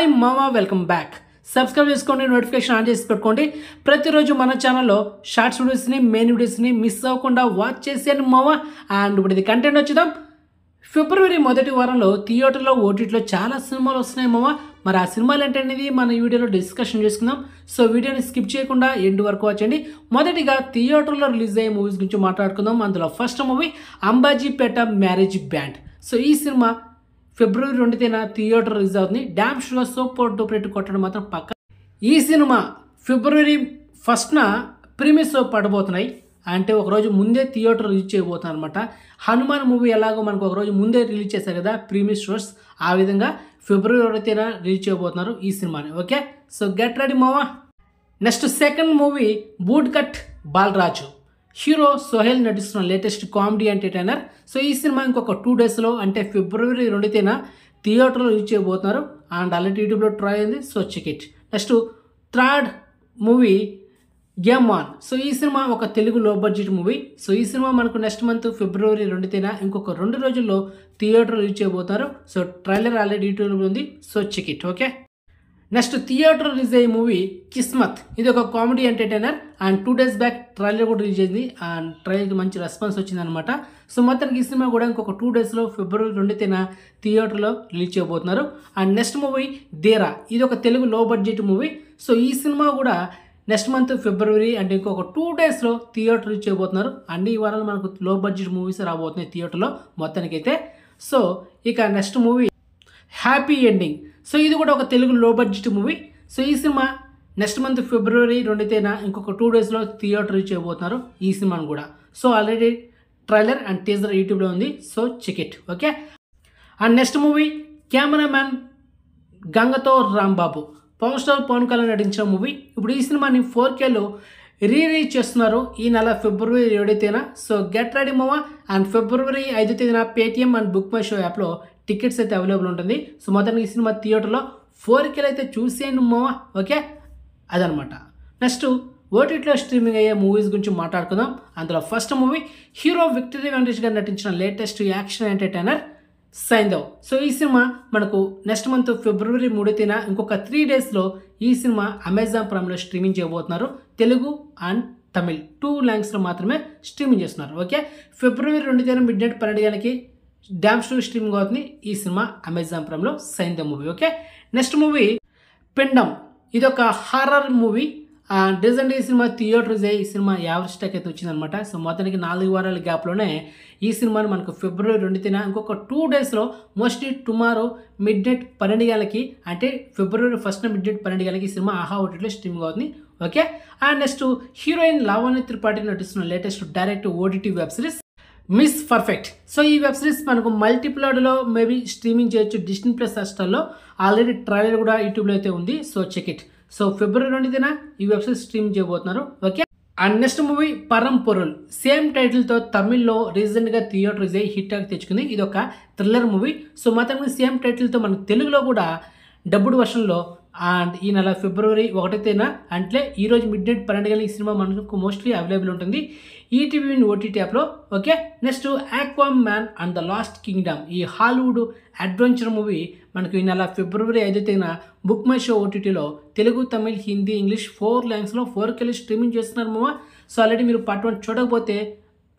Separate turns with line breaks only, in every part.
Hi మామా, welcome back. Subscribe చేసుకోండి, notification on చేసి పెట్టుకోండి. ప్రతిరోజు మన ఛానల్లో షార్ట్స్ వీడియోస్ని, మెయిన్ వీడియోస్ని మిస్ అవ్వకుండా వాచ్ చేసేయండి మామా. అండ్ ఇప్పుడు ఇది కంటెంట్ వచ్చేద్దాం. ఫిబ్రవరి మొదటి వారంలో థియేటర్లో, ఓటీటీలో చాలా సినిమాలు వస్తున్నాయి మామా. మరి ఆ సినిమాలు ఏంటనేది మన వీడియోలో డిస్కషన్ చేసుకుందాం. సో వీడియోని స్కిప్ చేయకుండా ఎండ్ వరకు వచ్చండి. మొదటిగా థియేటర్లో రిలీజ్ అయ్యే మూవీస్ గురించి మాట్లాడుకుందాం. అందులో first movie Ambajipeta marriage band. So ఈ సినిమా ఫిబ్రవరి 2న థియేటర్ రిలీజ్ అవుతుంది. Dam show super duper hit కొట్టడం మాత్రం పక్క. ఈ సినిమా ఫిబ్రవరి 1న ప్రీమియర్ షో పడబోతున్నాయి. అంటే ఒకరోజు ముందే థియేటర్ రిలీజ్ చేయబోతున్నారు అనమాట. హనుమాన్ మూవీ ఎలాగో మనకు ఒకరోజు ముందే రిలీజ్ చేశారు కదా ప్రీమియర్ షోస్, ఆ విధంగా ఫిబ్రవరి 2న రిలీజ్ చేయబోతున్నారు ఈ సినిమాని. ఓకే, సో గెట్ రెడీ మావా. Next second movie boot cut Balaraju. Hero Sohel నటిస్తున్న లేటెస్ట్ కామెడీ ఎంటర్టైనర్. సో ఈ సినిమా ఇంకొక 2 డేస్లో అంటే ఫిబ్రవరి 2న థియేటర్లో రిలీజ్ చేయబోతున్నారు. అండ్ ఆల్రెడీ యూట్యూబ్లో ట్రై అయింది, so check it. Next third movie game on. So ఈ సినిమా ఒక తెలుగు లో బడ్జెట్ మూవీ. సో ఈ సినిమా మనకు నెక్స్ట్ మంత్ ఫిబ్రవరి 2న ఇంకొక 2 రోజుల్లో థియేటర్ రిలీజ్ చేయబోతున్నారు. సో ట్రైలర్ ఆల్రెడీ యూట్యూబ్లో ఉంది, so check it. Okay, next theatre release అయ్యే మూవీ కిస్మత్. ఇది ఒక comedy entertainer. And 2 days back trailer కూడా రిలీజ్ అయింది. అండ్ ట్రైలర్కి మంచి రెస్పాన్స్ వచ్చిందనమాట. సో మొత్తానికి ఈ సినిమా కూడా ఇంకొక 2 డేస్లో ఫిబ్రవరి 2న థియేటర్లో రిలీజ్ చేయబోతున్నారు. అండ్ నెక్స్ట్ మూవీ ధీరా. ఇది ఒక తెలుగు లో బడ్జెట్ మూవీ. సో ఈ సినిమా కూడా నెక్స్ట్ మంత్ ఫిబ్రవరి అంటే ఇంకొక 2 డేస్లో థియేటర్ రిలీజ్ చేయబోతున్నారు. అన్ని వారాలు మనకు లో బడ్జెట్ మూవీస్ రాబోతున్నాయి థియేటర్లో మొత్తానికైతే. సో ఇక next movie happy ending. So ఇది కూడా ఒక తెలుగు లో బడ్జెట్ మూవీ. సో ఈ సినిమా నెక్స్ట్ మంత్ ఫిబ్రవరి 2న ఇంకొక 2 డేస్లో థియేటర్ రీచ్ చేయబోతున్నారు ఈ సినిమాను కూడా. So already trailer and teaser యూట్యూబ్లో ఉంది, so check it. Okay, and next movie cameraman గంగతో రాంబాబు. పవర్ స్టార్ పవన్ కళ్యాణ్ నటించిన మూవీ. ఇప్పుడు ఈ సినిమాని 4Kలో రిలీజ్ చేస్తున్నారు ఈ నెల ఫిబ్రవరి 7న. సో గెట్ రెడీ మూవా. అండ్ ఫిబ్రవరి 5న Paytm and book my show యాప్లో టికెట్స్ అయితే అవైలబుల్ ఉంటుంది. సో మొత్తం ఈ సినిమా థియేటర్లో 4Kలో అయితే చూసేయండి మావా. ఓకే, అదనమాట. నెక్స్ట్ ఓటీటీలో స్ట్రీమింగ్ అయ్యే మూవీస్ గురించి మాట్లాడుకుందాం. అందులో first movie hero victory Venkatesh గారు నటించిన latest action entertainer Saindhav. So ఈ సినిమా మనకు నెక్స్ట్ మంత్ ఫిబ్రవరి 3న ఇంకొక 3 డేస్లో ఈ సినిమా అమెజాన్ ప్రైమ్లో స్ట్రీమింగ్ చేయబోతున్నారు. తెలుగు అండ్ తమిళ్ 2 లాంగ్వేజ్లో మాత్రమే స్ట్రీమింగ్ చేస్తున్నారు. ఓకే, ఫిబ్రవరి 2న మిడ్నైట్ 12 గంటలకి డ్యామ్ షో స్ట్రీమింగ్ అవుతుంది ఈ సినిమా అమెజాన్ ప్రైమ్లో Saindhav movie. Okay, next movie Pindam. ఇది ఒక హారర్ మూవీ. రీసెంట్గా ఈ సినిమా థియేటర్స్ ఈ సినిమా యావరేజ్ స్టాక్ అయితే వచ్చిందనమాట. సో మొత్తానికి 4 వారాల గ్యాప్లోనే ఈ సినిమాని మనకు ఫిబ్రవరి 2న ఇంకొక 2 డేస్లో మోస్ట్లీ టుమారో మిడ్నైట్ 12 గంటలకి అంటే ఫిబ్రవరి 1న మిడ్నైట్ 12 గంటలకి ఈ సినిమా ఆహా ఓటీటీలో స్ట్రీమింగ్ అవుతుంది. Okay, and next heroine Lavanya Tripathi నటిస్తున్న latest direct OTT web series Miss Perfect. So ఈ వెబ్ సిరీస్ మనకు మల్టీప్లాడ్లో మేబీ స్ట్రీమింగ్ చేయొచ్చు. డిస్నీ ప్లస్ హాట్స్టార్లో ఆల్రెడీ ట్రైలర్ కూడా యూట్యూబ్లో అయితే ఉంది, సో చెక్ ఇట్. సో ఫిబ్రవరి 2న ఈ వెబ్ సిరీస్ స్ట్రీమ్ చేయబోతున్నారు. Okay, and next movie Param Porul. Same టైటిల్తో తమిళ్లో రీసెంట్గా థియేటర్ రిలీజ్ అయ్యి హిట్ టాక్ తెచ్చుకుంది. ఇది ఒక థ్రిల్లర్ మూవీ. సో మొత్తానికి సేమ్ టైటిల్తో మనకు తెలుగులో కూడా డబ్బుడ్ వర్షన్లో అండ్ ఈ నెల ఫిబ్రవరి 1న అంటే ఈరోజు మిడ్నైట్ 12 గంటల ఈ సినిమా మనకు మోస్ట్లీ అవైలబుల్ ఉంటుంది ఈటీవీ ఓటీటీ యాప్లో. Okay, next Aquaman and the lost kingdom. ఈ హాలీవుడ్ అడ్వెంచర్ మూవీ మనకు ఈ నెల ఫిబ్రవరి 5న బుక్ మై షో ఓటీటీలో తెలుగు, తమిళ్, హిందీ, ఇంగ్లీష్ 4 లాంగ్వేజ్లో 4Kలో స్ట్రీమింగ్ చేస్తున్నారు మామ. సో ఆల్రెడీ మీరు పార్ట్ 1 చూడకపోతే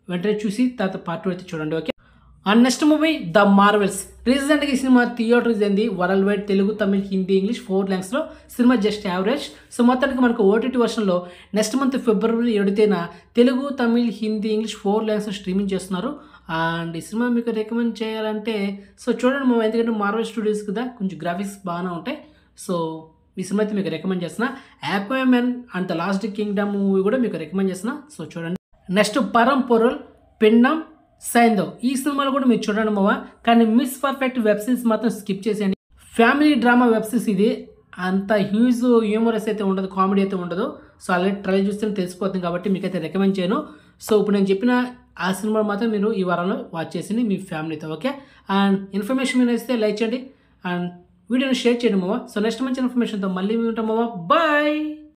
వెంటనే చూసి తర్వాత పార్ట్ 2 అయితే చూడండి. Okay, and next movie the Marvel's. రీసెంట్గా ఈ సినిమా థియేటర్ అయింది world wide Telugu, Tamil, Hindi, English 4 లాంగ్వేజ్లో. Cinema just average. సో మొత్తానికి మనకు ఓటీటీ వర్షన్లో నెక్స్ట్ మంత్ ఫిబ్రవరి 7న తెలుగు, తమిళ్, హిందీ, ఇంగ్లీష్ 4 లాంగ్వేజ్లో స్ట్రీమింగ్ చేస్తున్నారు. అండ్ ఈ సినిమా మీకు రికమెండ్ చేయాలంటే సో చూడండి మేము, ఎందుకంటే మార్వెల్ స్టూడియోస్ కదా కొంచెం గ్రాఫిక్స్ బాగానే ఉంటాయి. సో ఈ సినిమా అయితే మీకు రికమెండ్ చేస్తున్నా. Aquaman and the lost Kingdom movie కూడా మీకు రికమెండ్ చేస్తున్నా, సో చూడండి. నెక్స్ట్ పరం పొరుల్, పిండం, సైంధవ్. ఈ సినిమాలు కూడా మీరు చూడండి మావా. కానీ మిస్ పర్ఫెక్ట్ వెబ్ సిరీస్ మాత్రం స్కిప్ చేసేయండి. ఫ్యామిలీ డ్రామా వెబ్ సిరీస్ ఇది. అంత హ్యూజ్ హ్యూమరస్ అయితే ఉండదు, కామెడీ అయితే ఉండదు. సో ఆల్రెడీ ట్రైలర్ చూస్తే తెలిసిపోతుంది కాబట్టి మీకైతే రికమెండ్ చేయను. సో ఇప్పుడు నేను చెప్పిన ఆ సినిమా మాత్రం మీరు ఈ వారంలో వాచ్ చేసింది మీ ఫ్యామిలీతో. ఓకే, అండ్ ఇన్ఫర్మేషన్ మీరు ఇస్తే లైక్ చేయండి అండ్ వీడియోని షేర్ చేయండి మావా. సో నెక్స్ట్ మంచి ఇన్ఫర్మేషన్తో మళ్ళీ మీ ఉంటాం మావా. బాయ్.